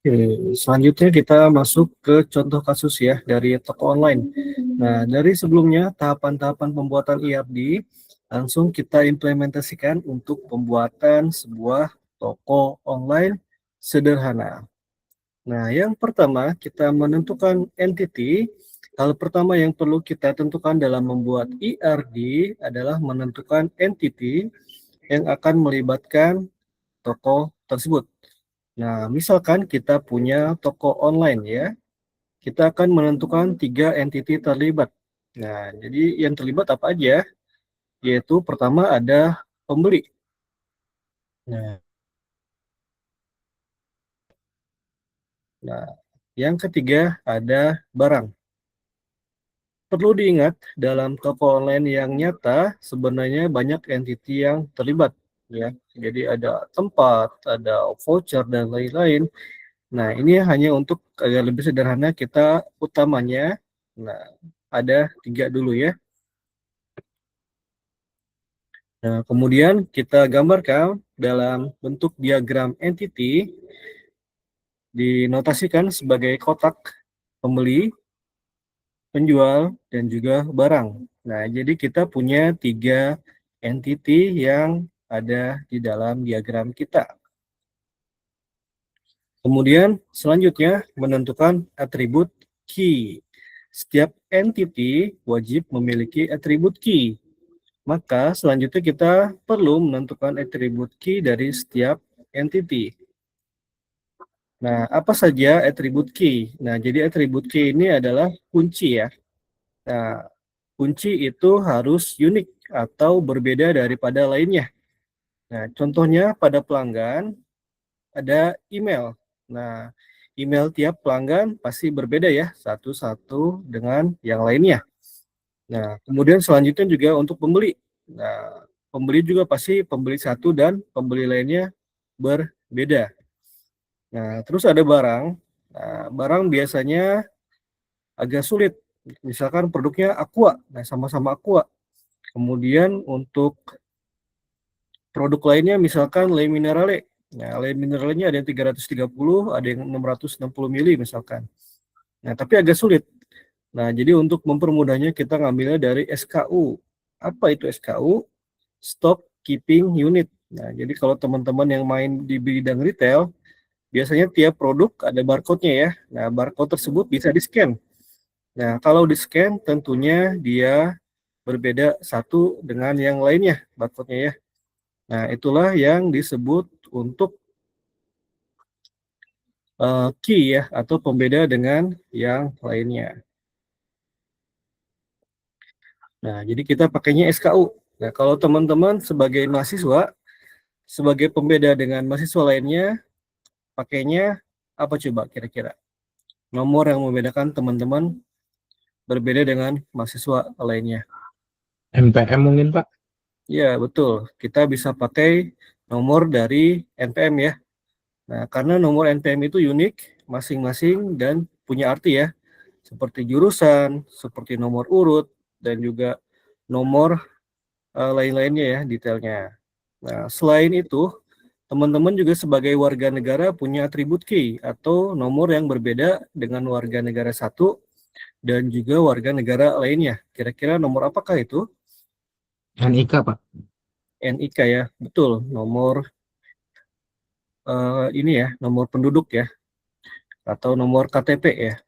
Oke, selanjutnya kita masuk ke contoh kasus ya dari toko online. Nah, dari sebelumnya tahapan-tahapan pembuatan ERD langsung kita implementasikan untuk pembuatan sebuah toko online sederhana. Nah, yang pertama kita menentukan entity. Hal pertama yang perlu kita tentukan dalam membuat ERD adalah menentukan entity yang akan melibatkan toko tersebut. Nah, misalkan kita punya toko online ya, kita akan menentukan 3 entity terlibat. Nah, jadi yang terlibat apa aja? Yaitu pertama ada pembeli. Nah, nah, yang ketiga ada barang. Perlu diingat, dalam toko online yang nyata sebenarnya banyak entity yang terlibat ya. Jadi ada tempat, ada voucher dan lain-lain. Nah, ini hanya untuk agar lebih sederhana kita utamanya. Nah, ada 3 dulu ya. Nah, kemudian kita gambarkan dalam bentuk diagram entity, dinotasikan sebagai kotak pembeli, penjual, dan juga barang. Nah, jadi kita punya 3 entity yang ada di dalam diagram kita. Kemudian selanjutnya menentukan atribut key. Setiap entity wajib memiliki atribut key. Maka selanjutnya kita perlu menentukan atribut key dari setiap entity. Nah, apa saja atribut key? Nah, jadi atribut key ini adalah kunci ya. Nah, kunci itu harus unik atau berbeda daripada lainnya. Nah, contohnya pada pelanggan ada email. Nah, email tiap pelanggan pasti berbeda ya, satu-satu dengan yang lainnya. Nah, kemudian selanjutnya juga untuk pembeli. Nah, pembeli juga pasti pembeli satu dan pembeli lainnya berbeda. Nah, terus ada barang. Nah, barang biasanya agak sulit. Misalkan produknya Aqua, nah sama-sama Aqua. Kemudian untuk produk lainnya misalkan Le Minerale. Nah, Le Mineralenya ada yang 330, ada yang 660 mili misalkan. Nah, tapi agak sulit. Nah, jadi untuk mempermudahnya kita ngambilnya dari SKU. Apa itu SKU? Stock Keeping Unit. Nah, jadi kalau teman-teman yang main di bidang retail, biasanya tiap produk ada barcode-nya ya. Nah, barcode tersebut bisa di-scan. Nah, kalau di-scan tentunya dia berbeda satu dengan yang lainnya barcode-nya ya. Nah, itulah yang disebut untuk key ya, atau pembeda dengan yang lainnya. Nah, jadi kita pakainya SKU. Nah, kalau teman-teman sebagai mahasiswa, sebagai pembeda dengan mahasiswa lainnya, pakainya apa coba kira-kira? Nomor yang membedakan teman-teman berbeda dengan mahasiswa lainnya. MPM mungkin Pak. Ya, betul. Kita bisa pakai nomor dari NPM ya. Nah, karena nomor NPM itu unik masing-masing dan punya arti ya. Seperti jurusan, seperti nomor urut, dan juga nomor lain-lainnya ya detailnya. Nah, selain itu, teman-teman juga sebagai warga negara punya atribut key atau nomor yang berbeda dengan warga negara satu dan juga warga negara lainnya. Kira-kira nomor apakah itu? NIK Pak. NIK ya, betul. Nomor ini ya, nomor penduduk ya, atau nomor KTP ya.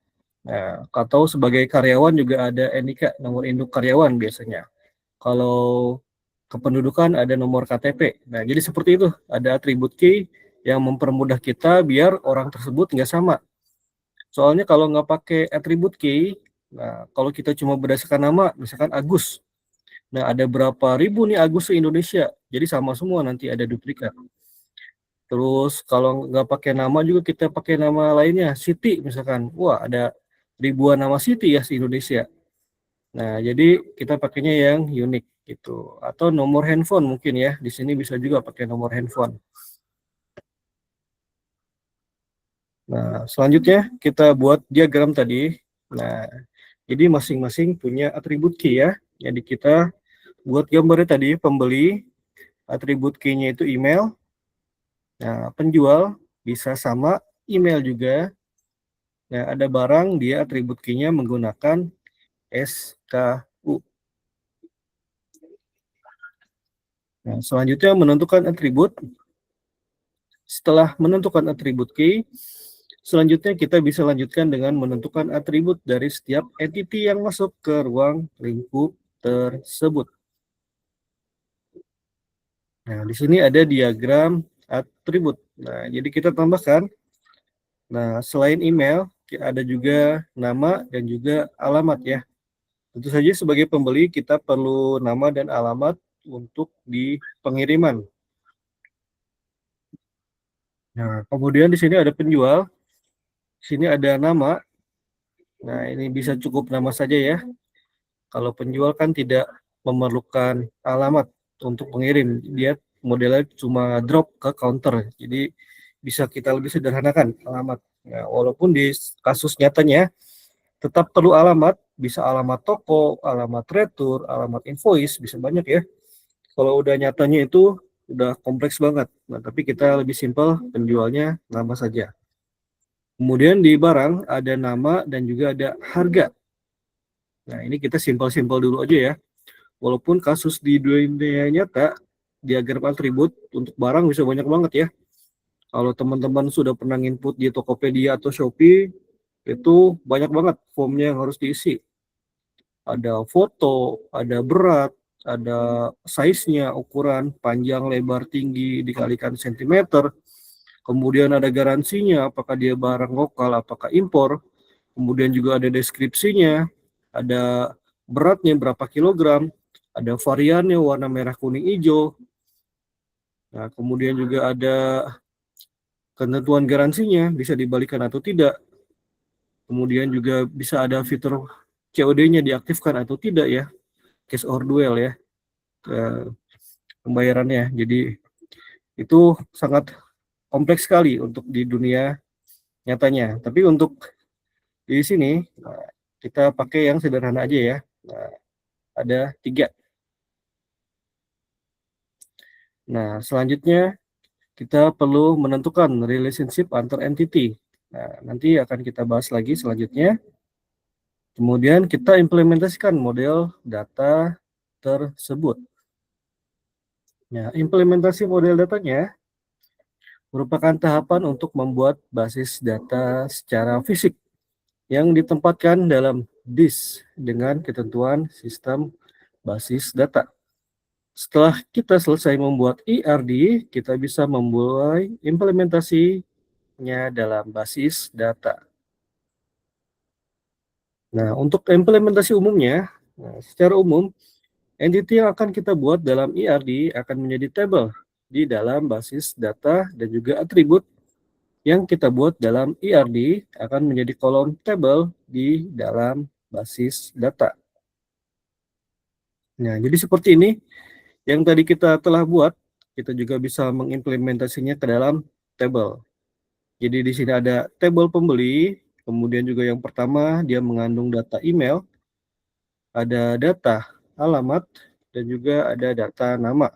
Nah, atau sebagai karyawan juga ada NIK, nomor induk karyawan biasanya. Kalau kependudukan ada nomor KTP. Nah, jadi seperti itu. Ada atribut key yang mempermudah kita biar orang tersebut nggak sama. Soalnya kalau nggak pakai atribut key, nah kalau kita cuma berdasarkan nama, misalkan Agus. Nah, ada berapa ribu nih Agus se Indonesia. Jadi sama semua nanti ada duplikat. Terus kalau nggak pakai nama juga kita pakai nama lainnya, Siti misalkan. Wah, ada ribuan nama Siti ya di Indonesia. Nah, jadi kita pakainya yang unik gitu. Atau nomor handphone mungkin ya. Di sini bisa juga pakai nomor handphone. Nah, selanjutnya kita buat diagram tadi. Nah, jadi masing-masing punya atribut key ya. Jadi kita buat gambarnya tadi pembeli, atribut key-nya itu email. Nah, penjual bisa sama email juga. Nah, ada barang, dia atribut key-nya menggunakan SKU. Nah, selanjutnya menentukan atribut. Setelah menentukan atribut key, selanjutnya kita bisa lanjutkan dengan menentukan atribut dari setiap entity yang masuk ke ruang lingkup tersebut. Nah, di sini ada diagram atribut. Nah, jadi kita tambahkan. Nah, selain email, ada juga nama dan juga alamat ya. Tentu saja sebagai pembeli kita perlu nama dan alamat untuk di pengiriman. Nah, kemudian di sini ada penjual. Di sini ada nama. Nah, ini bisa cukup nama saja ya. Kalau penjual kan tidak memerlukan alamat untuk pengirim. Dia modelnya cuma drop ke counter. Jadi bisa kita lebih sederhanakan alamat. Nah, walaupun di kasus nyatanya tetap perlu alamat, bisa alamat toko, alamat retur, alamat invoice, bisa banyak ya. Kalau udah nyatanya itu udah kompleks banget. Nah, tapi kita lebih simpel, penjualnya nama saja. Kemudian di barang ada nama dan juga ada harga. Nah, ini kita simpel-simpel dulu aja ya. Walaupun kasus di dunia nyata, diagram atribut untuk barang bisa banyak banget ya. Kalau teman-teman sudah pernah input di Tokopedia atau Shopee, itu banyak banget formnya yang harus diisi. Ada foto, ada berat, ada size-nya, ukuran, panjang, lebar, tinggi, dikalikan sentimeter. Kemudian ada garansinya, apakah dia barang lokal, apakah impor. Kemudian juga ada deskripsinya, ada beratnya berapa kilogram, ada variannya warna merah, kuning, hijau. Nah, kemudian juga ada ketentuan garansinya, bisa dibalikan atau tidak. Kemudian juga bisa ada fitur COD-nya diaktifkan atau tidak ya, cash or duel ya, pembayarannya. Jadi itu sangat kompleks sekali untuk di dunia nyatanya. Tapi untuk di sini kita pakai yang sederhana aja ya. Nah, ada 3. Nah, selanjutnya kita perlu menentukan relationship antar entity. Nah, nanti akan kita bahas lagi selanjutnya. Kemudian kita implementasikan model data tersebut. Nah, implementasi model datanya merupakan tahapan untuk membuat basis data secara fisik yang ditempatkan dalam disk dengan ketentuan sistem basis data. Setelah kita selesai membuat IRD, kita bisa memulai implementasinya dalam basis data. Nah, untuk implementasi umumnya, secara umum, entity yang akan kita buat dalam IRD akan menjadi table di dalam basis data dan juga atribut yang kita buat dalam IRD akan menjadi kolom table di dalam basis data. Nah, jadi seperti ini yang tadi kita telah buat, kita juga bisa mengimplementasinya ke dalam table. Jadi di sini ada table pembeli, kemudian juga yang pertama dia mengandung data email, ada data alamat, dan juga ada data nama.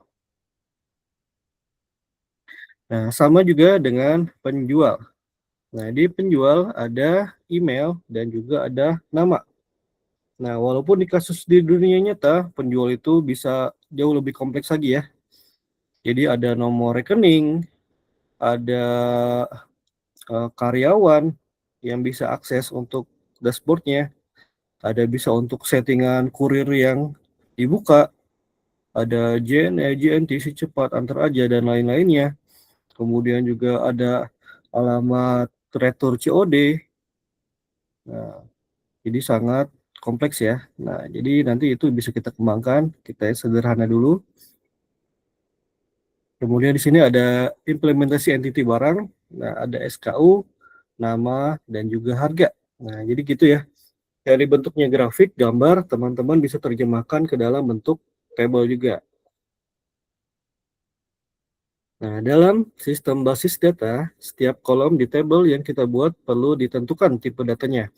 Nah, sama juga dengan penjual. Nah, di penjual ada email dan juga ada nama. Nah, walaupun di kasus di dunia nyata, penjual itu bisa jauh lebih kompleks lagi ya. Jadi ada nomor rekening, ada karyawan yang bisa akses untuk dashboardnya, ada bisa untuk settingan kurir yang dibuka, ada JNE, JNT, cepat, antar aja, dan lain-lainnya. Kemudian juga ada alamat retur COD. Nah, jadi sangat kompleks ya. Nah, jadi nanti itu bisa kita kembangkan, kita sederhana dulu. Kemudian di sini ada implementasi entity barang, nah ada SKU, nama, dan juga harga. Nah, jadi gitu ya. Dari bentuknya grafik, gambar, teman-teman bisa terjemahkan ke dalam bentuk table juga. Nah, dalam sistem basis data, setiap kolom di table yang kita buat perlu ditentukan tipe datanya.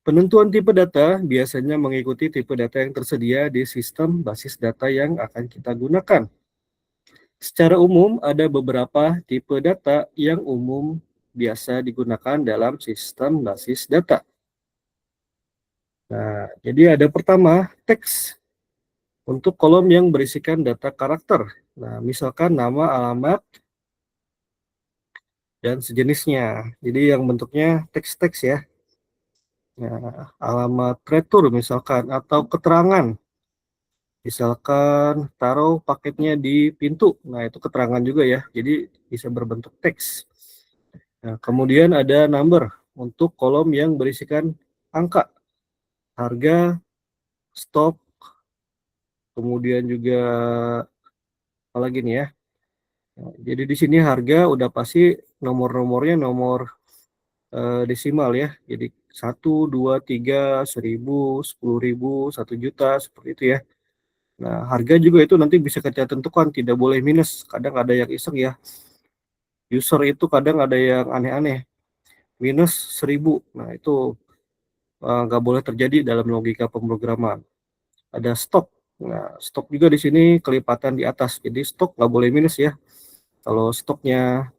Penentuan tipe data biasanya mengikuti tipe data yang tersedia di sistem basis data yang akan kita gunakan. Secara umum, ada beberapa tipe data yang umum biasa digunakan dalam sistem basis data. Nah, jadi ada pertama, teks. Untuk kolom yang berisikan data karakter. Nah, misalkan nama, alamat, dan sejenisnya. Jadi yang bentuknya teks-teks ya. Nah, alamat retur misalkan, atau keterangan. Misalkan taruh paketnya di pintu. Nah, itu keterangan juga ya. Jadi bisa berbentuk teks. Nah, kemudian ada number untuk kolom yang berisikan angka, harga, stok, kemudian juga apa lagi nih ya. Nah, jadi di sini harga udah pasti nomor-nomornya nomor desimal ya. Jadi 1, 2, 3, 1000, 10.000, 1 juta, seperti itu ya. Nah, harga juga itu nanti bisa kita tentukan, tidak boleh minus. Kadang ada yang iseng ya. User itu kadang ada yang aneh-aneh. Minus 1000. Nah, itu nggak boleh terjadi dalam logika pemrograman. Ada stok. Nah, stok juga di sini kelipatan di atas. Jadi stok nggak boleh minus ya. Kalau stoknya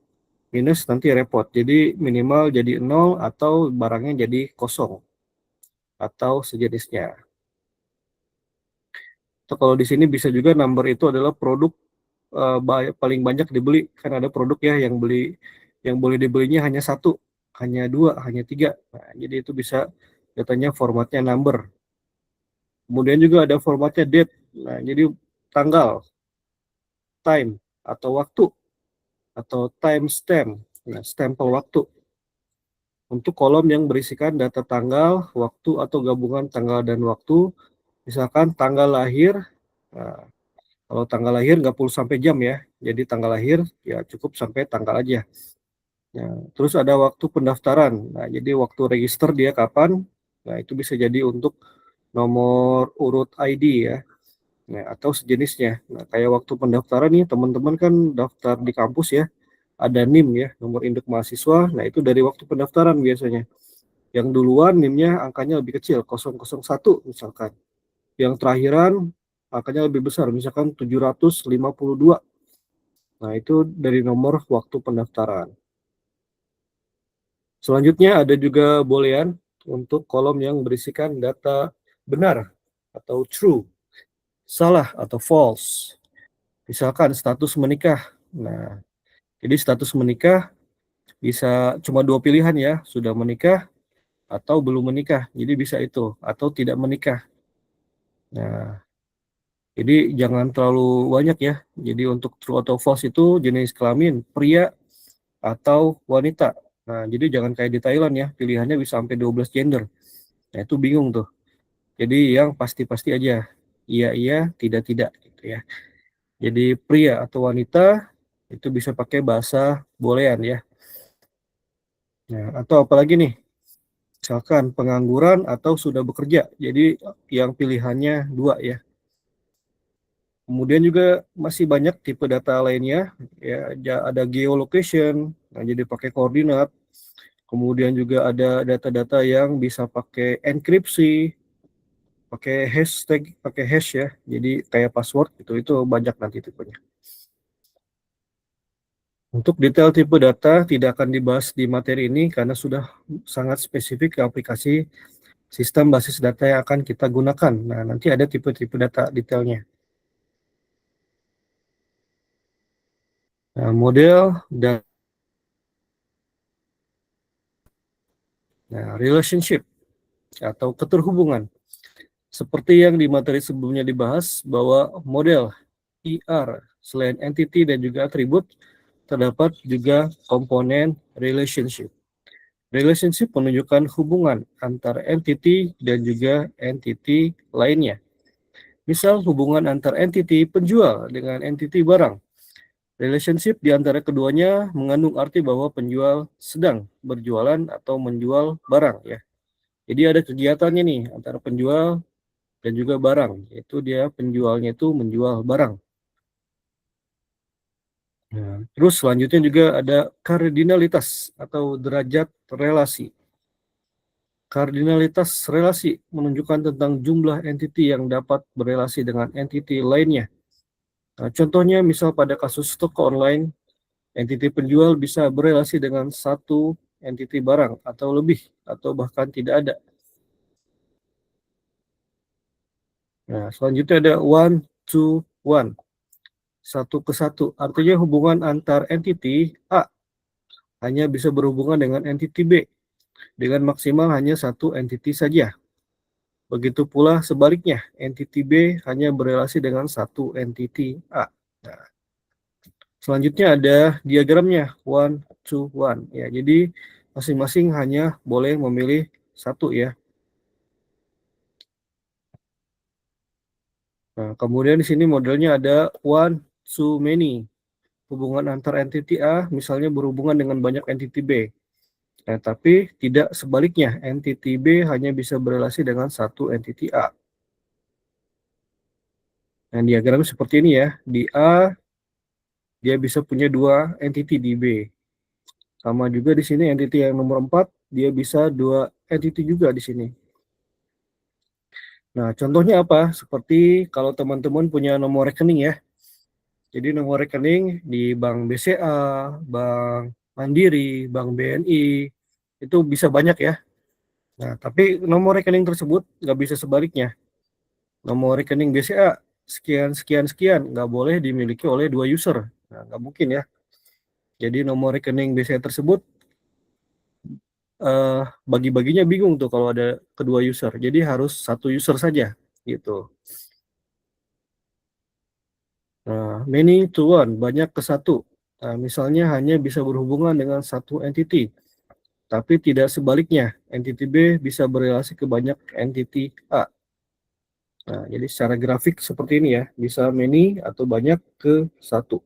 minus nanti repot. Jadi minimal jadi 0 atau barangnya jadi kosong atau sejenisnya. Atau kalau di sini bisa juga number itu adalah produk paling banyak dibeli. Kan ada produk ya yang boleh dibelinya hanya 1, hanya 2, hanya 3. Nah, jadi itu bisa datanya formatnya number. Kemudian juga ada formatnya date. Nah, jadi tanggal, time, atau waktu, atau timestamp. Nah, stempel waktu. Untuk kolom yang berisikan data tanggal, waktu, atau gabungan tanggal dan waktu, misalkan tanggal lahir. Nah, kalau tanggal lahir nggak perlu sampai jam ya, jadi tanggal lahir ya cukup sampai tanggal aja. Nah, terus ada waktu pendaftaran. Nah, jadi waktu register dia kapan? Nah, itu bisa jadi untuk nomor urut ID ya. Nah, atau sejenisnya. Nah, kayak waktu pendaftaran nih, teman-teman kan daftar di kampus ya, ada NIM ya, nomor induk mahasiswa. Nah, itu dari waktu pendaftaran biasanya. Yang duluan NIM-nya angkanya lebih kecil, 001 misalkan. Yang terakhiran angkanya lebih besar, misalkan 752. Nah, itu dari nomor waktu pendaftaran. Selanjutnya ada juga boolean untuk kolom yang berisikan data benar atau true, salah atau false. Misalkan status menikah. Nah, jadi status menikah bisa cuma 2 pilihan ya, sudah menikah atau belum menikah. Jadi bisa itu, atau tidak menikah. Nah, jadi jangan terlalu banyak ya. Jadi untuk true atau false itu jenis kelamin, pria atau wanita. Nah, jadi jangan kayak di Thailand ya, pilihannya bisa sampai 12 gender. Nah, itu bingung tuh. Jadi yang pasti-pasti aja. Iya, iya, tidak, tidak gitu ya. Jadi pria atau wanita itu bisa pakai bahasa boolean ya. Nah, atau apalagi nih? Misalkan pengangguran atau sudah bekerja. Jadi yang pilihannya 2 ya. Kemudian juga masih banyak tipe data lainnya. Ya, ada geolocation, nah jadi pakai koordinat. Kemudian juga ada data-data yang bisa pakai enkripsi, pakai hashtag, pakai hash ya. Jadi kayak password gitu, itu banyak nanti tipenya. Untuk detail tipe data tidak akan dibahas di materi ini karena sudah sangat spesifik ke aplikasi sistem basis data yang akan kita gunakan. Nah, nanti ada tipe-tipe data detailnya. Nah, model dan relationship atau keterhubungan. Seperti yang di materi sebelumnya dibahas bahwa model ER selain entity dan juga atribut terdapat juga komponen relationship. Relationship menunjukkan hubungan antar entity dan juga entity lainnya. Misal hubungan antar entity penjual dengan entity barang. Relationship di antara keduanya mengandung arti bahwa penjual sedang berjualan atau menjual barang ya. Jadi ada kegiatannya nih antara penjual dan juga barang, yaitu dia penjualnya itu menjual barang. Nah, terus selanjutnya juga ada kardinalitas atau derajat relasi. Kardinalitas relasi menunjukkan tentang jumlah entiti yang dapat berelasi dengan entiti lainnya. Nah, contohnya misal pada kasus toko online, Entiti penjual bisa berelasi dengan satu entiti barang atau lebih, atau bahkan tidak ada. Nah, selanjutnya ada one to one, satu ke satu. Artinya hubungan antar entiti A hanya bisa berhubungan dengan entiti B dengan maksimal hanya satu entiti saja. Begitu pula sebaliknya, entiti B hanya berelasi dengan satu entiti A. Nah, selanjutnya ada diagramnya one to one. Ya, jadi masing-masing hanya boleh memilih satu ya. Nah, kemudian di sini modelnya ada one to many. Hubungan antar entiti A misalnya berhubungan dengan banyak entiti B. Nah, tapi tidak sebaliknya, entiti B hanya bisa berelasi dengan satu entiti A. Nah, diagramnya seperti ini ya. Di A, dia bisa punya dua entiti di B. Sama juga di sini entiti yang nomor 4, dia bisa dua entiti juga di sini. Nah, contohnya apa? Seperti kalau teman-teman punya nomor rekening ya. Jadi nomor rekening di Bank BCA, Bank Mandiri, Bank BNI, itu bisa banyak ya. Nah, tapi nomor rekening tersebut nggak bisa sebaliknya. Nomor rekening BCA sekian, sekian, sekian, nggak boleh dimiliki oleh dua user. Nah, nggak mungkin ya. Jadi nomor rekening BCA tersebut bagi-baginya bingung tuh kalau ada kedua user. Jadi harus satu user saja gitu. Nah, many to one, banyak ke satu. Nah, misalnya hanya bisa berhubungan dengan satu entity, tapi tidak sebaliknya. Entity B bisa berelasi ke banyak entity A. Nah, jadi secara grafik seperti ini ya, bisa many atau banyak ke satu.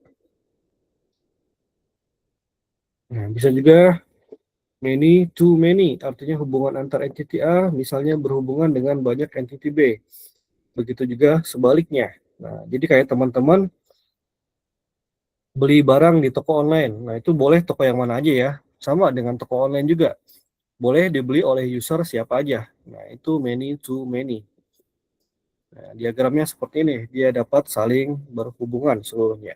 Nah, bisa juga many to many, artinya hubungan antar entity A misalnya berhubungan dengan banyak entity B. Begitu juga sebaliknya. Nah, jadi kayak teman-teman beli barang di toko online. Nah, itu boleh toko yang mana aja ya. Sama dengan toko online juga. Boleh dibeli oleh user siapa aja. Nah, itu many to many. Nah, diagramnya seperti ini. Dia dapat saling berhubungan seluruhnya.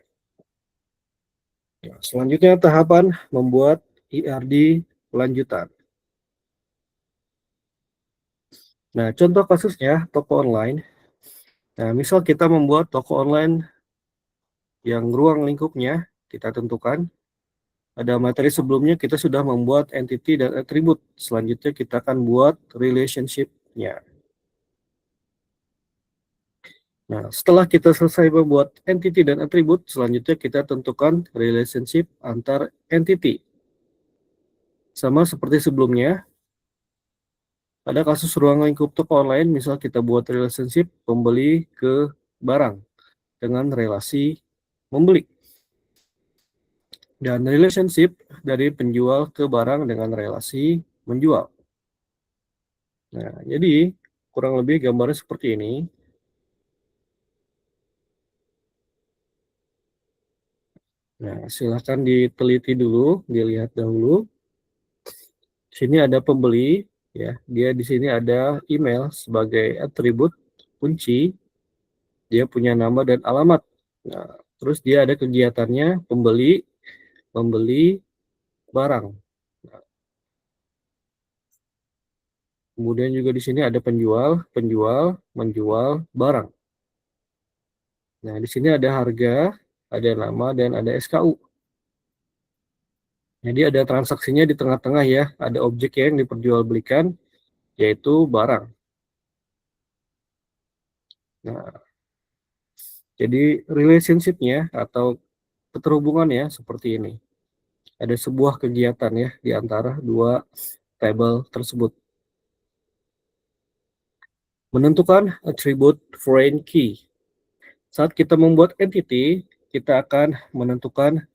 Nah, selanjutnya tahapan membuat IRD lanjutan. Nah, contoh kasusnya toko online. Nah, misal kita membuat toko online yang ruang lingkupnya kita tentukan. Ada materi sebelumnya kita sudah membuat entity dan atribut. Selanjutnya kita akan buat relationship-nya. Nah, setelah kita selesai membuat entity dan atribut, selanjutnya kita tentukan relationship antar entity. Sama seperti sebelumnya, pada kasus ruang lingkup toko online, misal kita buat relationship pembeli ke barang dengan relasi membeli. Dan relationship dari penjual ke barang dengan relasi menjual. Nah, jadi kurang lebih gambarnya seperti ini. Nah, silahkan diteliti dulu, dilihat dahulu. Sini ada pembeli, ya. Dia di sini ada email sebagai atribut kunci. Dia punya nama dan alamat. Nah, terus dia ada kegiatannya pembeli, membeli barang. Nah, kemudian juga di sini ada penjual, penjual, menjual barang. Nah, di sini ada harga, ada nama, dan ada SKU. Jadi ada transaksinya di tengah-tengah ya, ada objek yang diperjualbelikan, yaitu barang. Nah, jadi relationship-nya atau keterhubungannya seperti ini. Ada sebuah kegiatan ya di antara dua tabel tersebut. Menentukan atribut foreign key. Saat kita membuat entity, kita akan menentukan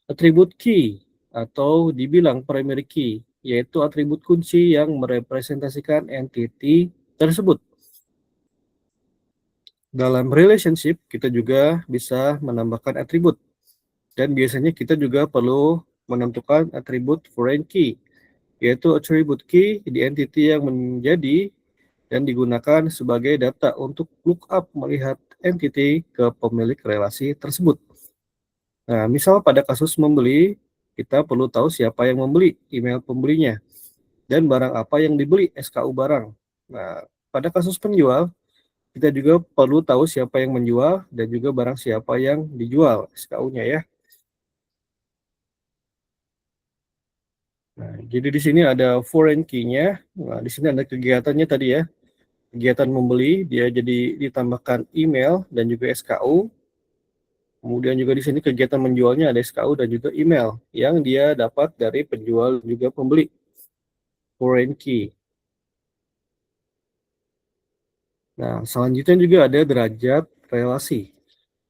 atribut key atau dibilang primary key, yaitu atribut kunci yang merepresentasikan entity tersebut. Dalam relationship, kita juga bisa menambahkan atribut. Dan biasanya kita juga perlu menentukan atribut foreign key, yaitu atribut key di entity yang menjadi dan digunakan sebagai data untuk lookup melihat entity ke pemilik relasi tersebut. Nah, misal pada kasus membeli, kita perlu tahu siapa yang membeli, email pembelinya, dan barang apa yang dibeli, SKU barang. Nah, pada kasus penjual, kita juga perlu tahu siapa yang menjual dan juga barang siapa yang dijual, SKU-nya ya. Nah, jadi di sini ada foreign key-nya. Nah, di sini ada kegiatannya tadi ya. Kegiatan membeli, dia jadi ditambahkan email dan juga SKU. Kemudian juga di sini kegiatan menjualnya ada SKU dan juga email yang dia dapat dari penjual juga pembeli. Foreign key. Nah, selanjutnya juga ada derajat relasi.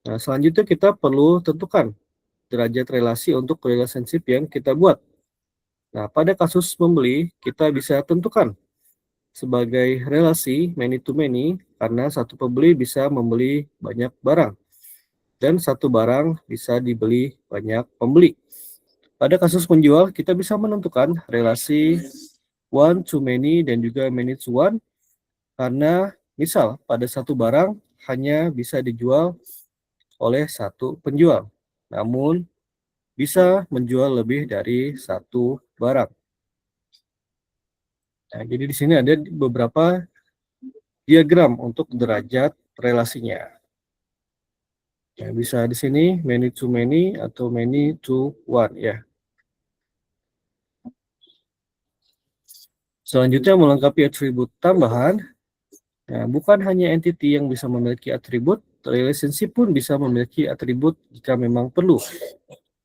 Nah, selanjutnya kita perlu tentukan derajat relasi untuk relationship yang kita buat. Nah, pada kasus membeli, kita bisa tentukan sebagai relasi many to many karena satu pembeli bisa membeli banyak barang dan satu barang bisa dibeli banyak pembeli. Pada kasus penjual, kita bisa menentukan relasi one to many dan juga many to one karena misal pada satu barang hanya bisa dijual oleh satu penjual, namun bisa menjual lebih dari satu barang. Nah, jadi di sini ada beberapa diagram untuk derajat relasinya. Ya, bisa di sini many to many atau many to one ya. Selanjutnya melengkapi atribut tambahan. Nah, bukan hanya entity yang bisa memiliki atribut, relationship pun bisa memiliki atribut jika memang perlu.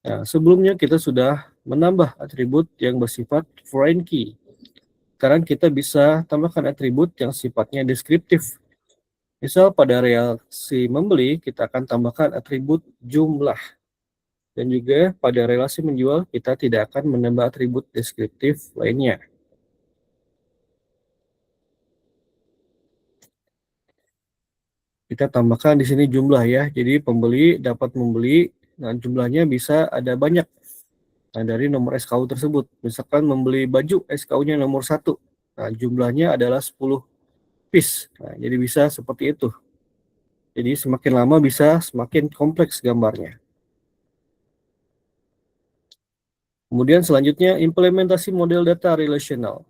Nah, sebelumnya kita sudah menambah atribut yang bersifat foreign key. Sekarang kita bisa tambahkan atribut yang sifatnya deskriptif. Misal pada relasi membeli, kita akan tambahkan atribut jumlah. Dan juga pada relasi menjual, kita tidak akan menambah atribut deskriptif lainnya. Kita tambahkan di sini jumlah ya. Jadi pembeli dapat membeli, dan jumlahnya bisa ada banyak. Nah, dari nomor SKU tersebut. Misalkan membeli baju, SKU-nya nomor 1. Nah, jumlahnya adalah 10 piece. Nah, jadi bisa seperti itu. Jadi semakin lama bisa semakin kompleks gambarnya. Kemudian selanjutnya implementasi model data relational.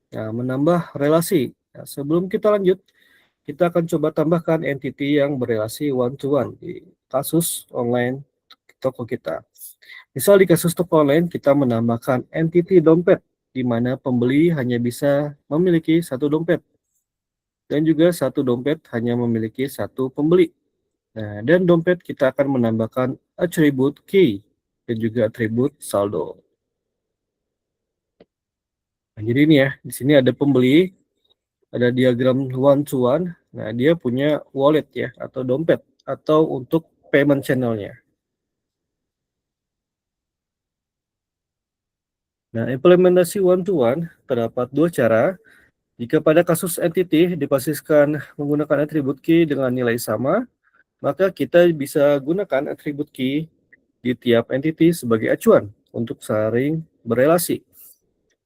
Nah, menambah relasi. Nah, sebelum kita lanjut, kita akan coba tambahkan entity yang berelasi one to one di kasus online toko kita. Misal di kasus toko online, kita menambahkan entity dompet, di mana pembeli hanya bisa memiliki satu dompet. Dan juga satu dompet hanya memiliki satu pembeli. Nah, dan dompet kita akan menambahkan atribut key dan juga atribut saldo. Nah, jadi ini ya, di sini ada pembeli, ada diagram one to one. Nah, dia punya wallet ya, atau dompet, atau untuk payment channelnya. Nah, implementasi one to one terdapat dua cara. Jika pada kasus entity dibasiskan menggunakan atribut key dengan nilai sama, maka kita bisa gunakan atribut key di tiap entity sebagai acuan untuk saling berelasi.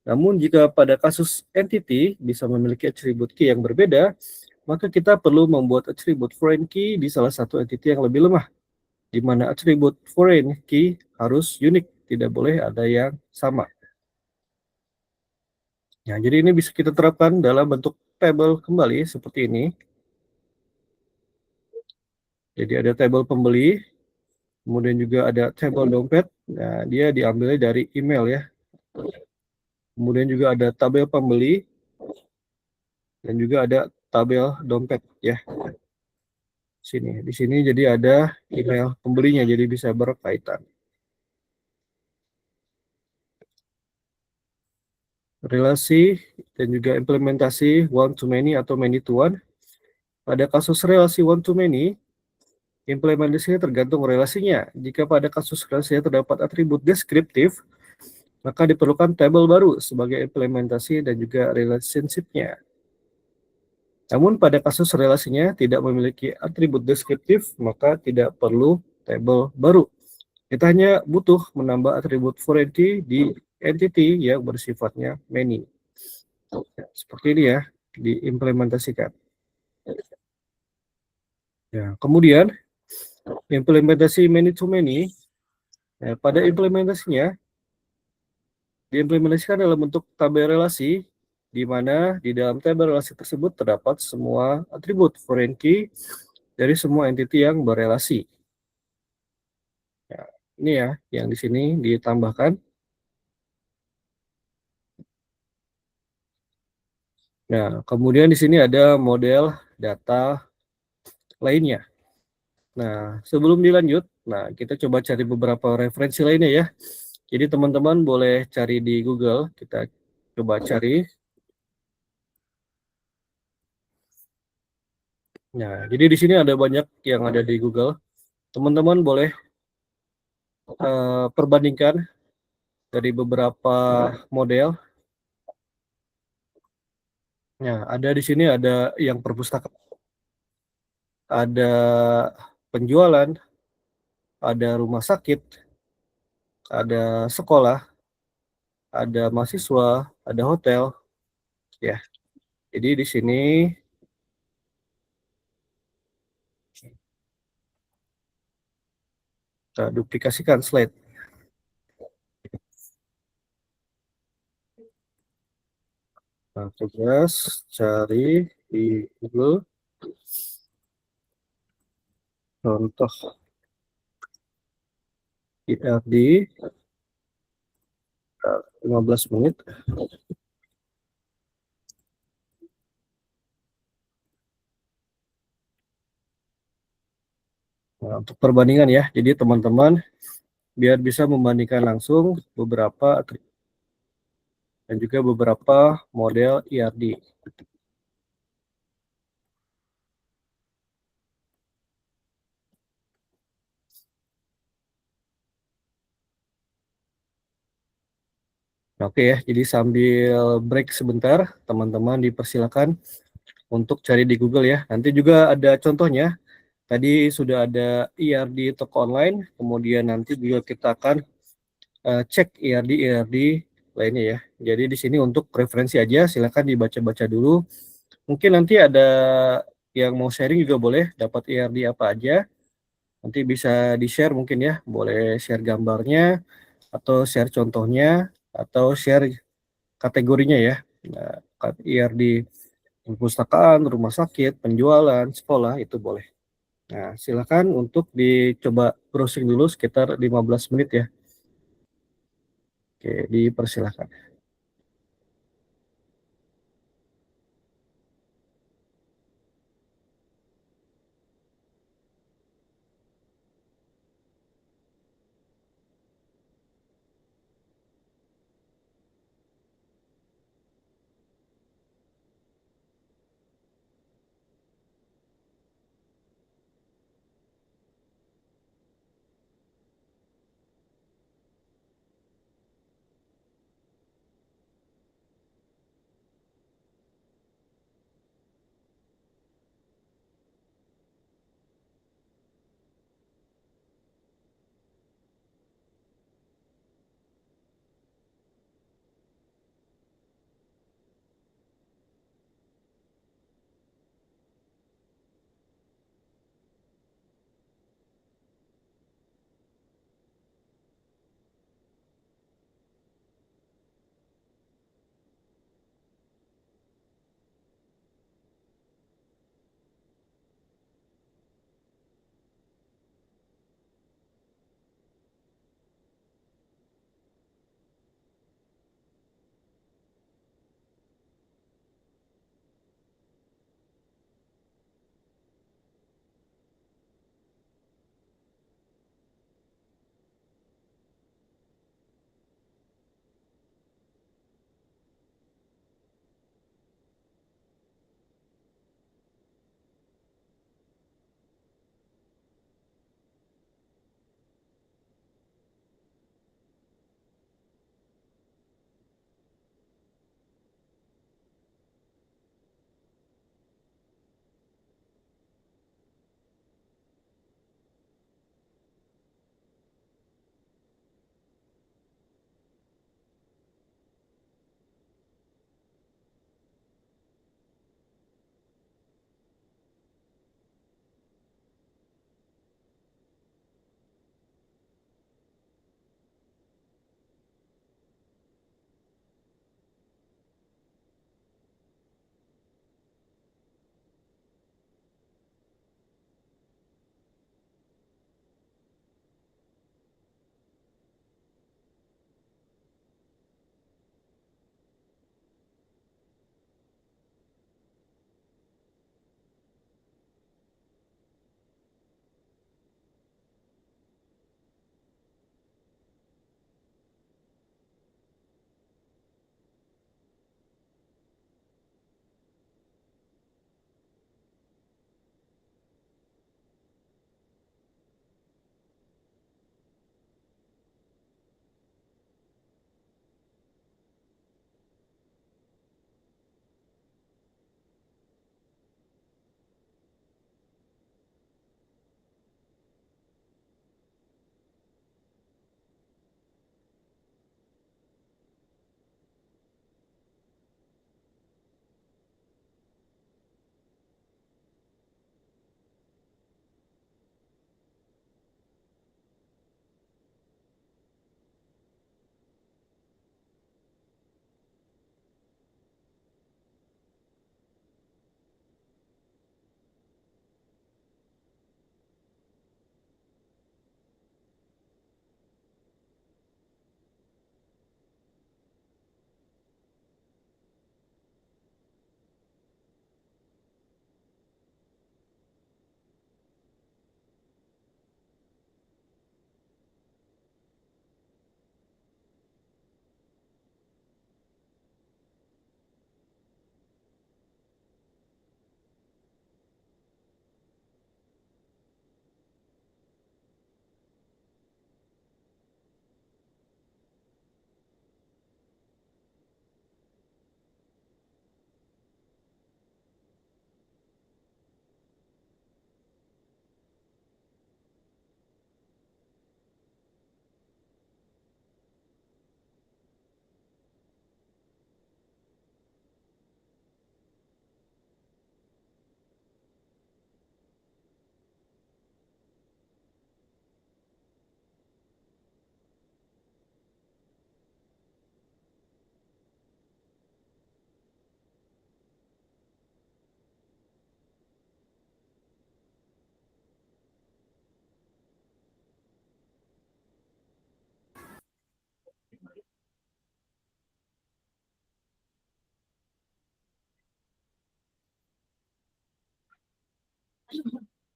Namun jika pada kasus entity bisa memiliki atribut key yang berbeda, maka kita perlu membuat atribut foreign key di salah satu entity yang lebih lemah, di mana atribut foreign key harus unik, tidak boleh ada yang sama. Ya, jadi ini bisa kita terapkan dalam bentuk tabel kembali seperti ini. Jadi ada tabel pembeli, kemudian juga ada tabel dompet. Nah, dia diambil dari email ya. Kemudian juga ada tabel pembeli dan juga ada tabel dompet ya. Di sini jadi ada email pembelinya, jadi bisa berkaitan. Relasi dan juga implementasi one to many atau many to one. Pada kasus relasi one to many, implementasinya tergantung relasinya. Jika pada kasus relasinya terdapat atribut deskriptif, maka diperlukan tabel baru sebagai implementasi dan juga relationship-nya. Namun pada kasus relasinya tidak memiliki atribut deskriptif, maka tidak perlu tabel baru. Kita hanya butuh menambah atribut foreign key di entity yang bersifatnya many. Seperti ini ya, diimplementasikan. Ya, kemudian Implementasi many to many, pada implementasinya diimplementasikan dalam bentuk tabel relasi, di mana di dalam tabel relasi tersebut terdapat semua atribut foreign key dari semua entity yang berelasi. Ya, ini ya yang di sini ditambahkan. Nah, kemudian di sini ada model data lainnya. Nah, sebelum dilanjut, kita coba cari beberapa referensi lainnya ya. Jadi teman-teman boleh cari di Google, kita coba cari. Nah, jadi di sini ada banyak yang ada di Google. Teman-teman boleh perbandingkan dari beberapa model. Nah, ada di sini ada yang perpustakaan, ada penjualan, ada rumah sakit, ada sekolah, ada mahasiswa, ada hotel, ya. Jadi di sini kita duplikasikan slide. Nah, tugas cari di Google contoh IRD 15 menit. Nah, untuk perbandingan ya, jadi teman-teman biar bisa membandingkan langsung beberapa dan juga beberapa model IRD. Oke ya, jadi sambil break sebentar, teman-teman dipersilakan untuk cari di Google ya. Nanti juga ada contohnya. Tadi sudah ada IRD toko online, kemudian nanti juga kita akan cek IRD lainnya ya. Jadi di sini untuk referensi aja, silakan dibaca-baca dulu. Mungkin nanti ada yang mau sharing juga boleh, dapat IRD apa aja. Nanti bisa di-share mungkin ya, boleh share gambarnya, atau share contohnya, atau share kategorinya ya. Nah, IRD perpustakaan, rumah sakit, penjualan, sekolah, itu boleh. Nah, silakan untuk dicoba browsing dulu sekitar 15 menit ya. Oke, dipersilakan.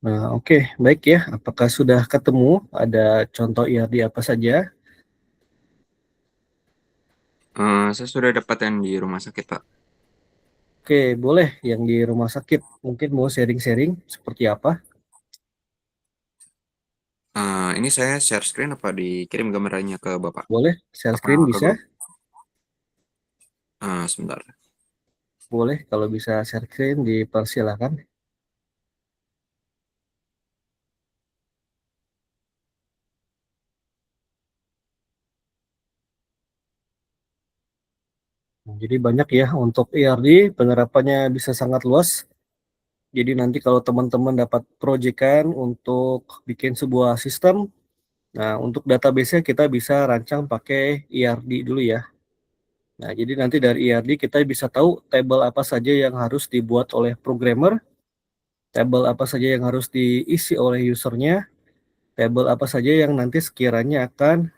Nah, oke, baik ya. Apakah sudah ketemu ada contoh IRD apa saja? Saya sudah dapat yang di rumah sakit, Pak. Oke, boleh yang di rumah sakit. Mungkin mau sharing-sharing seperti apa? Ini saya share screen apa dikirim gambarannya ke Bapak? Boleh share Apa screen ke bisa? grup? Sebentar. Boleh kalau bisa share screen dipersilakan. Nah, jadi banyak ya untuk IRD, penerapannya bisa sangat luas. Jadi nanti kalau teman-teman dapat proyekan untuk bikin sebuah sistem, nah untuk database-nya kita bisa rancang pakai IRD dulu ya. Nah, jadi nanti dari IRD kita bisa tahu tabel apa saja yang harus dibuat oleh programmer, tabel apa saja yang harus diisi oleh usernya, tabel apa saja yang nanti sekiranya akan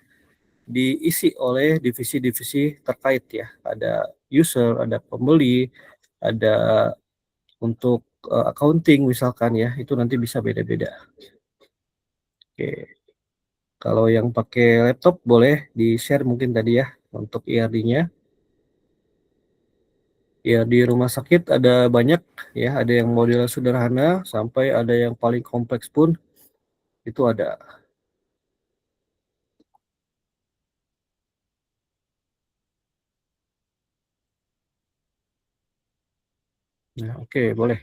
diisi oleh divisi-divisi terkait ya. Ada user, ada pembeli, ada untuk accounting misalkan ya, itu nanti bisa beda-beda. Oke, kalau yang pakai laptop boleh di-share mungkin tadi ya untuk IRD-nya. Ya di rumah sakit ada banyak ya, ada yang model sederhana sampai ada yang paling kompleks pun itu ada. Nah, oke, boleh.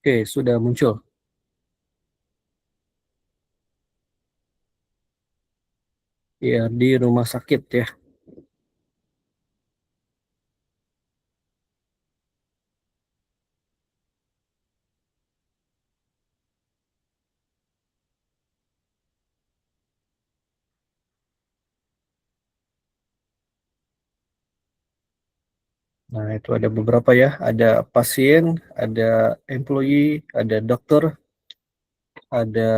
Oke, sudah muncul. Ya di rumah sakit ya. Nah, itu ada beberapa ya. Ada pasien, ada employee, ada dokter, ada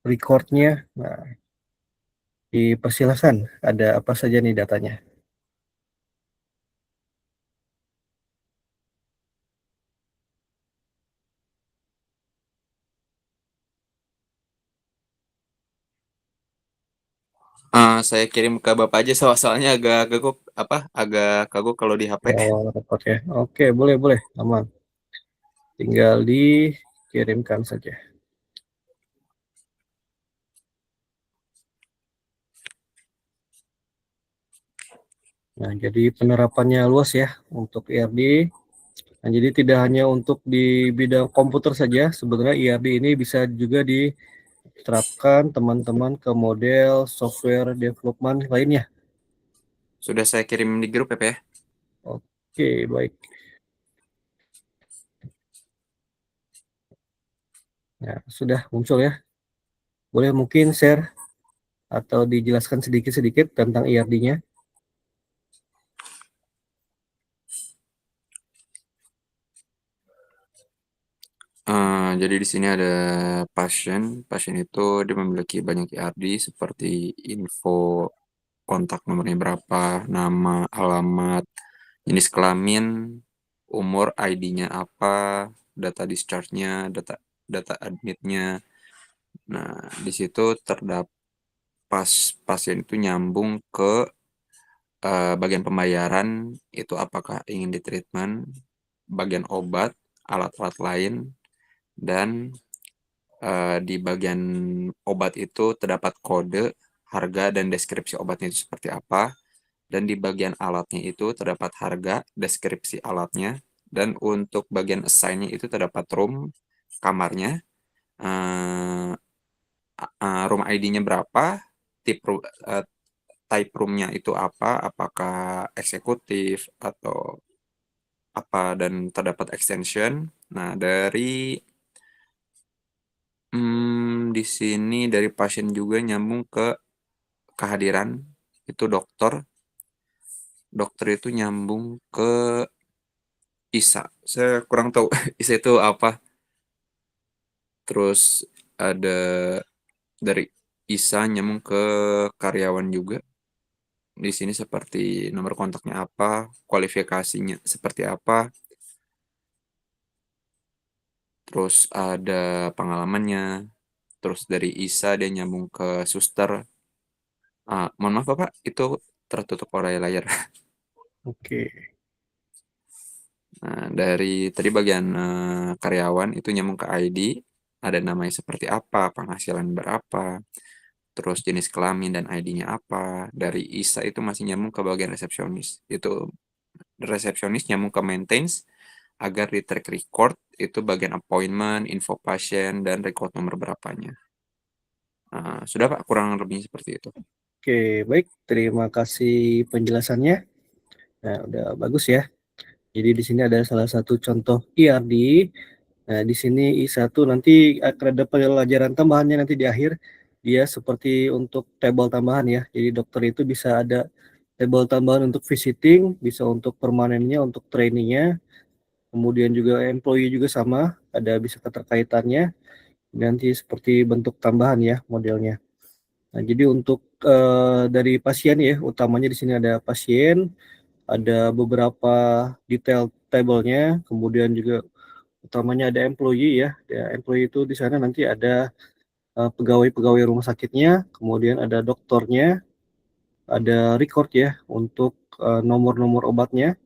recordnya. Nah, dipersilakan. Ada apa saja nih datanya? Saya kirim ke Bapak aja soalnya agak kagok apa, agak kagok kalau di HP. Oh, repot ya. Oke, boleh, boleh. Aman. Tinggal dikirimkan saja. Nah, jadi penerapannya luas ya untuk IRD. Nah, jadi tidak hanya untuk di bidang komputer saja, sebenarnya IRD ini bisa juga diterapkan teman-teman ke model software development lainnya. Sudah saya kirim di grup ya, Pak ya. Oke, baik. Nah, sudah muncul ya. Boleh mungkin share atau dijelaskan sedikit-sedikit tentang IRD-nya. Jadi di sini ada pasien. Pasien itu dia memiliki banyak IRD seperti info kontak nomornya berapa, nama, alamat, jenis kelamin, umur, ID-nya apa, data discharge-nya, data data admitnya. Nah, di situ terdapat pasien itu nyambung ke bagian pembayaran itu apakah ingin di treatment, bagian obat, alat-alat lain, dan di bagian obat itu terdapat kode, harga, dan deskripsi obatnya itu seperti apa. Dan di bagian alatnya itu terdapat harga, deskripsi alatnya, dan untuk bagian assign-nya itu terdapat room, kamarnya, eh, room ID-nya berapa, eh, type room-nya itu apa, apakah eksekutif atau apa, dan terdapat extension. Nah, di sini dari pasien juga nyambung ke kehadiran itu dokter. Dokter itu nyambung ke ISA. Saya kurang tahu ISA itu apa. Terus ada dari ISA nyambung ke karyawan juga. Di sini seperti nomor kontaknya apa, kualifikasinya seperti apa, terus ada pengalamannya, terus dari ISA dia nyambung ke suster. Mohon maaf Bapak, itu tertutup oleh layar. Oke. Nah, dari tadi bagian karyawan itu nyambung ke ID, ada namanya seperti apa, penghasilan berapa, terus jenis kelamin dan ID-nya apa. Dari ISA itu masih nyambung ke bagian resepsionis. Itu resepsionis nyambung ke maintenance agar di track record itu bagian appointment, info pasien, dan record nomor berapanya. Sudah Pak, kurang lebihnya seperti itu. Oke, baik. Terima kasih penjelasannya. Nah, udah bagus ya. Jadi di sini ada salah satu contoh IRD. Nah, di sini I1 nanti akan ada pelajaran tambahannya nanti di akhir. Dia seperti untuk table tambahan ya. Jadi dokter itu bisa ada table tambahan untuk visiting, bisa untuk permanennya, untuk trainingnya. Kemudian juga employee juga sama, ada bisa keterkaitannya. Nanti seperti bentuk tambahan ya modelnya. Nah, jadi untuk dari pasien ya, utamanya di sini ada pasien, ada beberapa detail table-nya, kemudian juga utamanya ada employee ya. Ya, employee itu di sana nanti ada pegawai-pegawai rumah sakitnya, kemudian ada dokternya, ada record ya untuk nomor-nomor obatnya,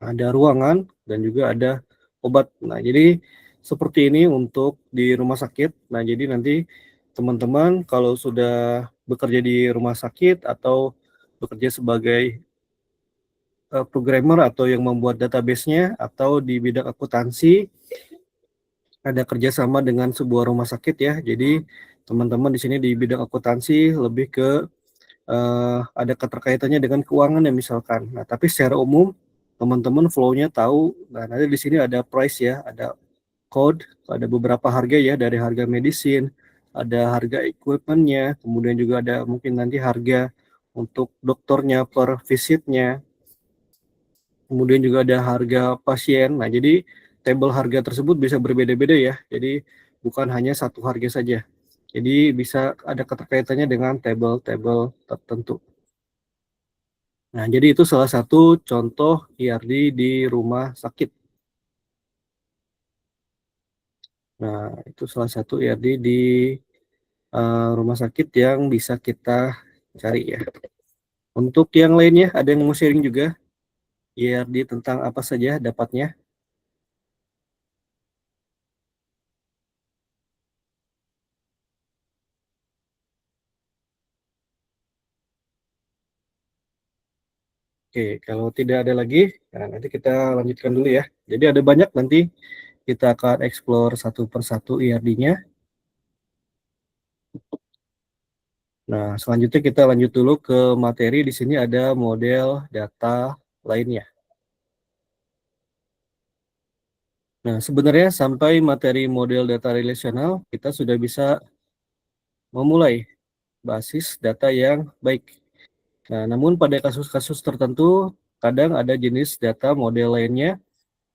ada ruangan dan juga ada obat. Nah, jadi seperti ini untuk di rumah sakit. Nah, jadi nanti teman-teman kalau sudah bekerja di rumah sakit atau bekerja sebagai programmer atau yang membuat database-nya atau di bidang akuntansi, ada kerjasama dengan sebuah rumah sakit ya. Jadi teman-teman di sini di bidang akuntansi lebih ke ada keterkaitannya dengan keuangan ya misalkan. Nah, tapi secara umum teman-teman flow-nya tahu. Nah, nanti di sini ada price ya, ada code, ada beberapa harga ya, dari harga medisin, ada harga equipment-nya, kemudian juga ada mungkin nanti harga untuk dokternya per visitnya, kemudian juga ada harga pasien. Nah, jadi tabel harga tersebut bisa berbeda-beda ya. Jadi bukan hanya satu harga saja. Jadi bisa ada keterkaitannya dengan tabel-tabel tertentu. Nah, jadi itu salah satu contoh IRD di rumah sakit. Nah, itu salah satu IRD di rumah sakit yang bisa kita cari ya. Untuk yang lainnya, ada yang mau sharing juga IRD tentang apa saja dapatnya? Oke, kalau tidak ada lagi, nah nanti kita lanjutkan dulu ya. Jadi ada banyak nanti kita akan explore satu persatu IRD-nya. Nah, selanjutnya kita lanjut dulu ke materi. Di sini ada model data lainnya. Nah, sebenarnya sampai materi model data relasional, kita sudah bisa memulai basis data yang baik. Nah, namun pada kasus-kasus tertentu, kadang ada jenis data model lainnya.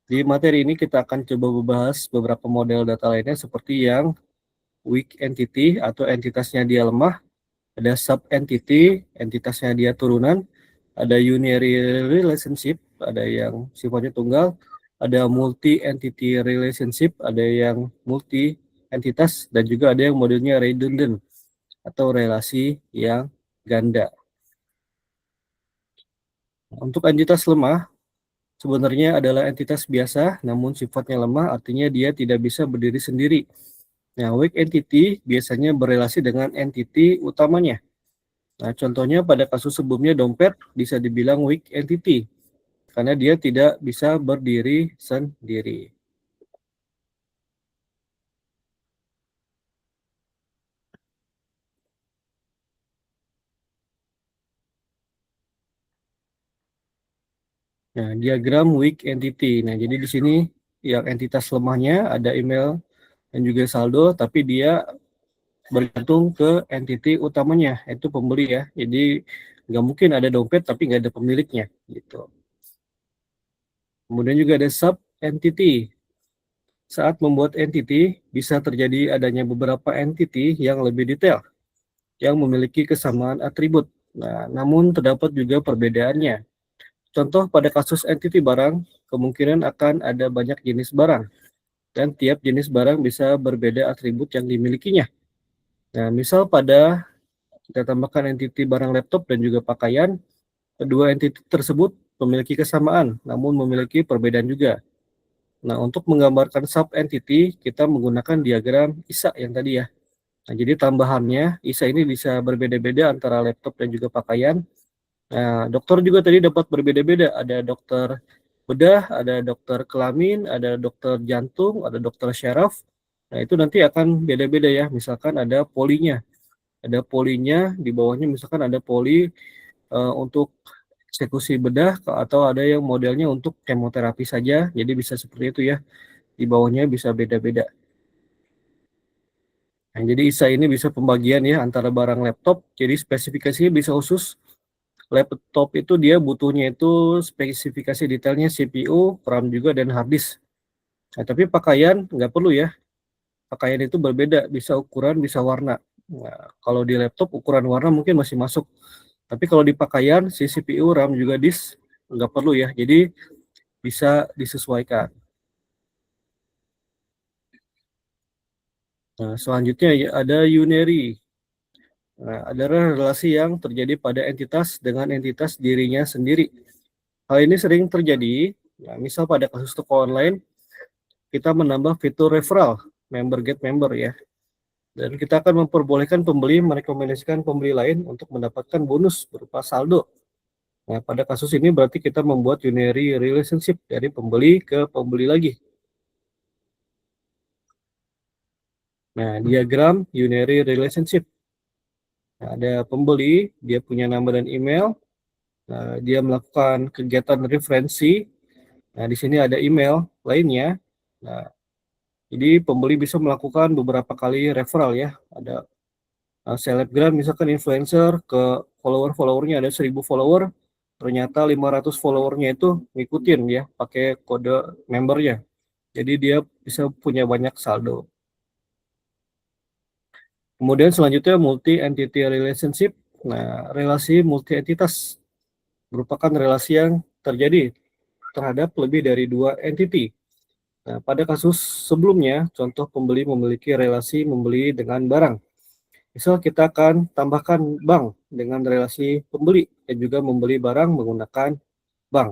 Di materi ini kita akan coba membahas beberapa model data lainnya seperti yang weak entity atau entitasnya dia lemah, ada sub entity, entitasnya dia turunan, ada unary relationship, ada yang sifatnya tunggal, ada multi entity relationship, ada yang multi entitas, dan juga ada yang modelnya redundant atau relasi yang ganda. Untuk entitas lemah sebenarnya adalah entitas biasa, namun sifatnya lemah artinya dia tidak bisa berdiri sendiri. Nah, weak entity biasanya berelasi dengan entity utamanya. Nah, contohnya pada kasus sebelumnya dompet bisa dibilang weak entity karena dia tidak bisa berdiri sendiri. Nah, diagram weak entity. Nah, jadi di sini yang entitas lemahnya ada email dan juga saldo, tapi dia bergantung ke entity utamanya, itu pembeli ya. Jadi nggak mungkin ada dompet tapi nggak ada pemiliknya gitu. Kemudian juga ada sub entity. Saat membuat entity, bisa terjadi adanya beberapa entity yang lebih detail, yang memiliki kesamaan atribut. Nah, namun terdapat juga perbedaannya. Contoh pada kasus entity barang, kemungkinan akan ada banyak jenis barang, dan tiap jenis barang bisa berbeda atribut yang dimilikinya. Nah, misal pada kita tambahkan entity barang laptop dan juga pakaian, kedua entity tersebut memiliki kesamaan, namun memiliki perbedaan juga. Nah, untuk menggambarkan sub-entity, kita menggunakan diagram ISA yang tadi ya. Nah, jadi tambahannya, ISA ini bisa berbeda-beda antara laptop dan juga pakaian. Nah, dokter juga tadi dapat berbeda-beda. Ada dokter bedah, ada dokter kelamin, ada dokter jantung, ada dokter syaraf. Nah, itu nanti akan beda-beda ya. Misalkan ada polinya. Ada polinya, di bawahnya misalkan ada poli untuk eksekusi bedah, atau ada yang modelnya untuk kemoterapi saja. Jadi bisa seperti itu ya. Di bawahnya bisa beda-beda. Nah, jadi ISA ini bisa pembagian ya antara barang laptop, jadi spesifikasinya bisa khusus. Laptop itu dia butuhnya itu spesifikasi detailnya CPU, RAM juga, dan hard disk. Nah, tapi pakaian nggak perlu ya. Pakaian itu berbeda, bisa ukuran, bisa warna. Nah, kalau di laptop ukuran warna mungkin masih masuk. Tapi kalau di pakaian, si CPU, RAM juga disk nggak perlu ya. Jadi bisa disesuaikan. Nah, selanjutnya ya, ada unary. Nah, adalah relasi yang terjadi pada entitas dengan entitas dirinya sendiri. Hal ini sering terjadi, ya, misal pada kasus toko online, kita menambah fitur referral, member get member ya. Dan kita akan memperbolehkan pembeli merekomendasikan pembeli lain untuk mendapatkan bonus berupa saldo. Nah, pada kasus ini berarti kita membuat unary relationship dari pembeli ke pembeli lagi. Nah, diagram unary relationship. Nah, ada pembeli, dia punya nama dan email, nah, dia melakukan kegiatan referensi. Nah, di sini ada email lainnya. Nah, jadi pembeli bisa melakukan beberapa kali referral ya. Ada selebgram misalkan influencer ke follower-followernya ada 1000 follower, ternyata 500 followernya itu ngikutin ya pakai kode membernya. Jadi dia bisa punya banyak saldo. Kemudian selanjutnya multi entity relationship. Nah, relasi multi entitas merupakan relasi yang terjadi terhadap lebih dari 2 entity. Nah, pada kasus sebelumnya, contoh pembeli memiliki relasi membeli dengan barang. Misal kita akan tambahkan bank dengan relasi pembeli dan juga membeli barang menggunakan bank.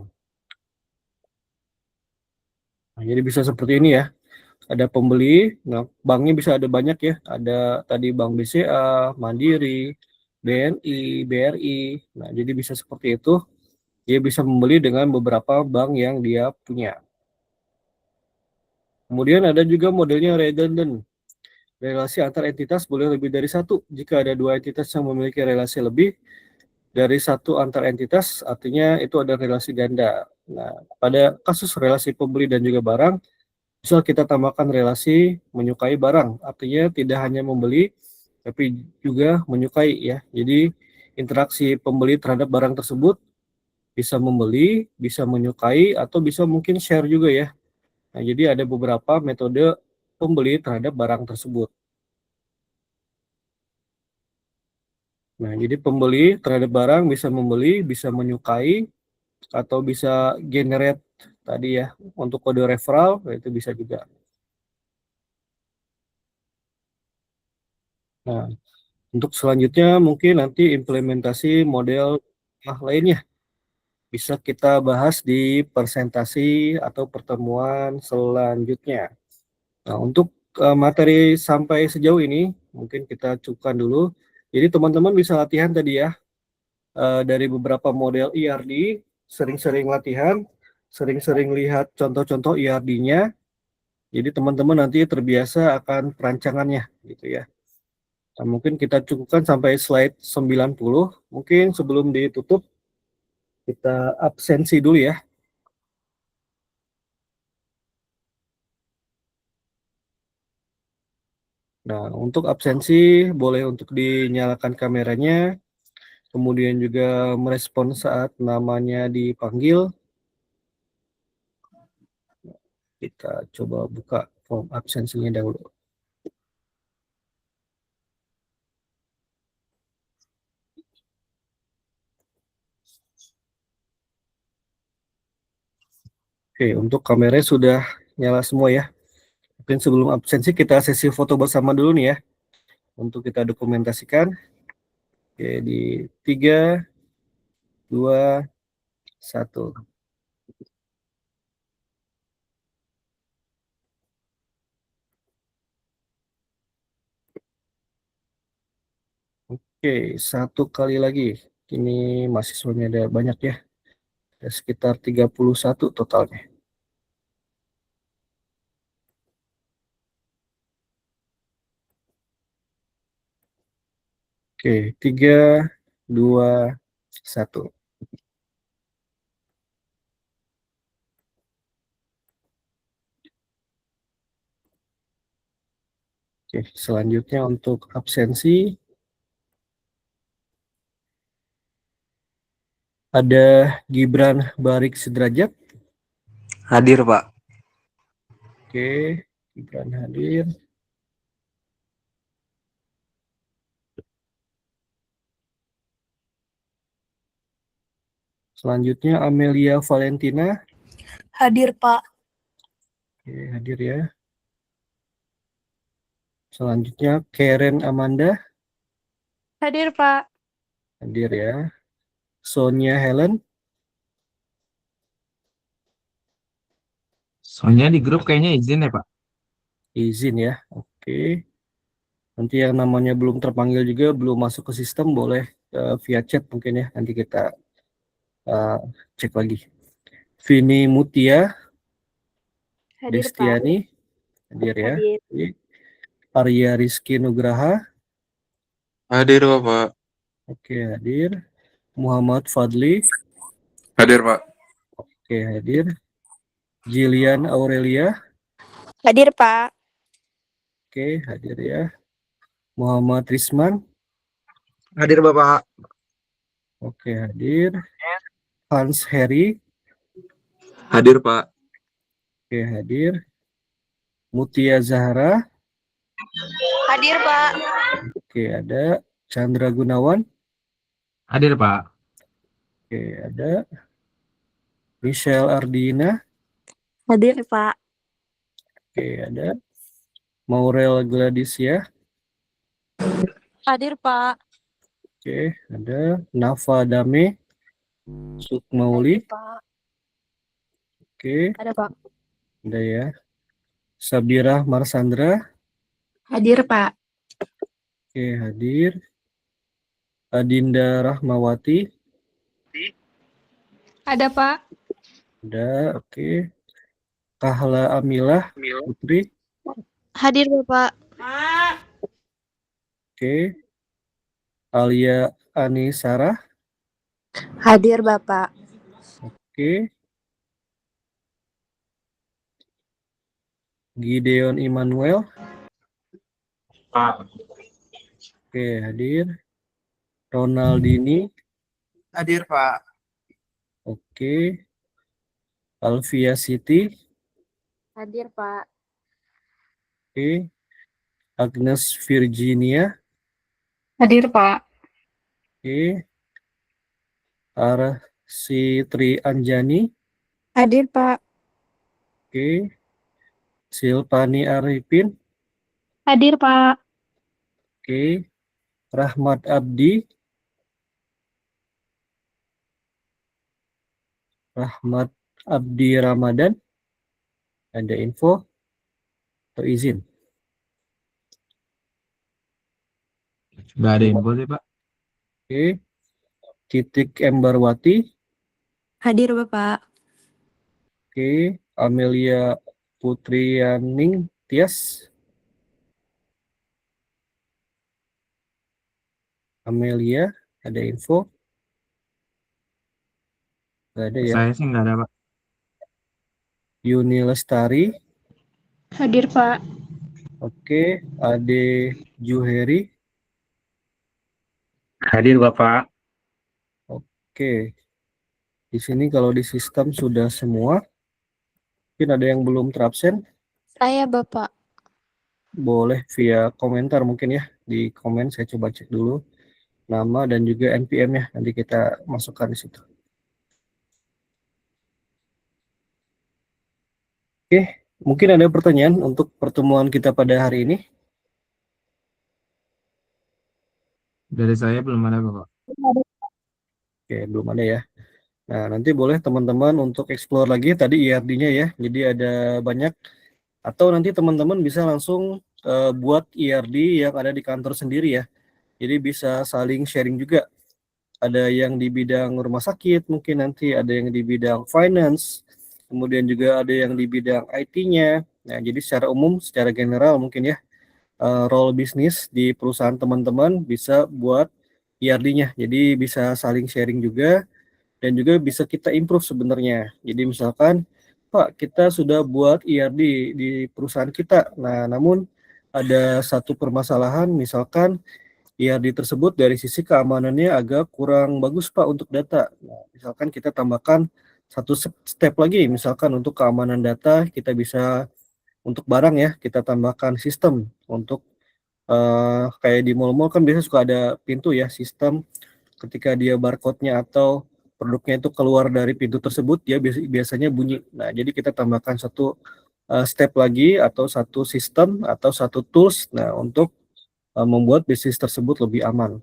Nah, jadi bisa seperti ini ya. Ada pembeli, nah banknya bisa ada banyak ya. Ada tadi Bank BCA, Mandiri, BNI, BRI. Nah, jadi bisa seperti itu. Dia bisa membeli dengan beberapa bank yang dia punya. Kemudian ada juga modelnya redundant. Relasi antar entitas boleh lebih dari satu. Jika ada 2 entitas yang memiliki relasi lebih dari satu antar entitas, artinya itu ada relasi ganda. Nah, pada kasus relasi pembeli dan juga barang, misal kita tambahkan relasi menyukai barang, artinya tidak hanya membeli, tapi juga menyukai ya. Jadi interaksi pembeli terhadap barang tersebut bisa membeli, bisa menyukai, atau bisa mungkin share juga ya. Nah, jadi ada beberapa metode pembeli terhadap barang tersebut. Nah, jadi pembeli terhadap barang bisa membeli, bisa menyukai, atau bisa generate tadi ya untuk kode referral, itu bisa juga. Nah, untuk selanjutnya mungkin nanti implementasi model lainnya bisa kita bahas di presentasi atau pertemuan selanjutnya. Nah, untuk materi sampai sejauh ini mungkin kita cukupkan dulu. Jadi teman-teman bisa latihan tadi ya dari beberapa model ERD, sering-sering latihan, sering-sering lihat contoh-contoh ERD-nya. Jadi teman-teman nanti terbiasa akan perancangannya gitu ya. Nah, mungkin kita cukupkan sampai slide 90. Mungkin sebelum ditutup kita absensi dulu ya. Nah, untuk absensi boleh untuk dinyalakan kameranya, kemudian juga merespon saat namanya dipanggil. Kita coba buka form absensinya dahulu. Oke, untuk kameranya sudah nyala semua ya. Mungkin sebelum absensi kita sesi foto bersama dulu nih ya. Untuk kita dokumentasikan. Oke, di 3, 2, 1. Oke, satu kali lagi. Ini mahasiswanya ada banyak ya. Ada sekitar 31 totalnya. Oke, 3, 2, 1. Oke, selanjutnya untuk absensi. Ada Gibran Barik Sudrajat. Hadir, Pak. Oke, Gibran hadir. Selanjutnya Amelia Valentina. Hadir, Pak. Oke, hadir ya. Selanjutnya Karen Amanda. Hadir, Pak. Hadir ya. Sonia Helen. Soalnya di grup kayaknya izin ya Pak. Izin ya. Oke. Nanti yang namanya belum terpanggil juga, belum masuk ke sistem, boleh via chat mungkin ya. Nanti kita cek lagi. Vini Mutia. Hadir, Pak. Destiani. Hadir ya. Hadir. Oke. Arya Rizky Nugraha. Hadir, Bapak. Oke, hadir. Muhammad Fadli. Hadir, Pak. Oke, hadir. Jilian Aurelia. Hadir, Pak. Oke, hadir ya. Muhammad Risman. Hadir, Bapak. Oke, hadir. Hans Heri. Hadir, Pak. Oke, hadir. Mutia Zahra. Hadir, Pak. Oke, ada Chandra Gunawan. Hadir Pak. Oke, ada Michelle Ardina. Hadir, Pak. Oke, ada Maurel Gladisia. Hadir, Pak. Oke, ada Nafa Dame Sukmauli. Hadir, Pak. Oke, Ada, Pak. ada ya. Sabira Marsandra. Hadir, Pak. Oke, hadir. Adinda Rahmawati. Ada, Pak. Ada, oke. Kahla Amilah Putri. Hadir, Bapak. Oke. Alia Anisara. Hadir, Bapak. Oke. Gideon Immanuel. Pak. Oke, hadir. Ronaldini. Hadir, Pak. Oke. Alvia Siti. Hadir, Pak. Oke. Agnes Virginia. Hadir, Pak. Oke. Arsitri Anjani. Hadir, Pak. Oke. Silpani Arifin. Hadir, Pak. Oke. Rahmat Abdi. Rahmat Abdi Ramadan. Ada info atau izin? Nggak ada info sih Pak. Oke. Titik Embarwati. Hadir, Bapak. Oke. Amelia Putrianing Tias. Amelia, ada info? Nggak ada ya. Saya sih nggak ada Pak. Yuni Lestari. Hadir, Pak. Oke. Ade Juheri. Hadir Bapak. Oke. Di sini kalau di sistem sudah semua. Mungkin ada yang belum terabsen. Saya, Bapak. Boleh via komentar mungkin ya. Di komen saya coba cek dulu nama dan juga NPM-nya. Nanti kita masukkan di situ. Oke, mungkin ada pertanyaan untuk pertemuan kita pada hari ini. Dari saya belum ada Bapak. Oke, belum ada ya. Nah, nanti boleh teman-teman untuk explore lagi tadi IRD-nya ya. Jadi ada banyak. Atau nanti teman-teman bisa langsung buat IRD yang ada di kantor sendiri ya. Jadi bisa saling sharing juga. Ada yang di bidang rumah sakit, mungkin nanti ada yang di bidang finance, kemudian juga ada yang di bidang IT-nya. Nah, jadi secara umum, secara general mungkin ya, role bisnis di perusahaan teman-teman bisa buat IRD-nya. Jadi bisa saling sharing juga, dan juga bisa kita improve sebenarnya. Jadi misalkan, Pak, kita sudah buat IRD di perusahaan kita. Nah, namun ada satu permasalahan, misalkan IRD tersebut dari sisi keamanannya agak kurang bagus, Pak, untuk data. Nah, misalkan kita tambahkan satu step lagi, misalkan untuk keamanan data, kita bisa untuk barang ya, kita tambahkan sistem untuk kayak di mall-mall kan biasanya suka ada pintu ya, sistem ketika dia barcode-nya atau produknya itu keluar dari pintu tersebut, dia biasanya bunyi. Nah, jadi kita tambahkan satu step lagi atau satu sistem atau satu tools, nah untuk membuat bisnis tersebut lebih aman.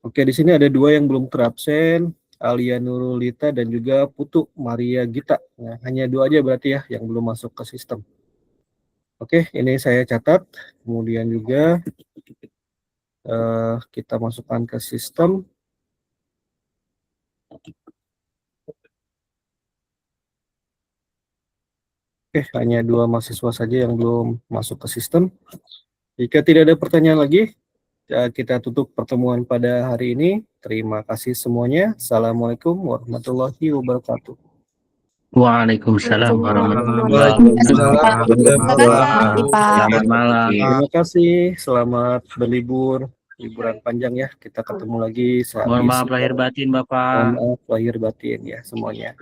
Oke, di sini ada dua yang belum terabsen, Alia Nurulita dan juga Putu Maria Gita. Nah, hanya dua aja berarti ya yang belum masuk ke sistem. Oke, ini saya catat. Kemudian juga kita masukkan ke sistem. Oke, hanya dua mahasiswa saja yang belum masuk ke sistem. Jika tidak ada pertanyaan lagi, kita tutup pertemuan pada hari ini. Terima kasih semuanya. Assalamualaikum warahmatullahi wabarakatuh. Waalaikumsalam warahmatullahi Waalaikumsalam. wabarakatuh. Selamat malam. Terima kasih. Selamat berlibur. Liburan panjang ya. Kita ketemu lagi. Mohon maaf lahir batin Bapak. Mohon maaf lahir batin ya semuanya.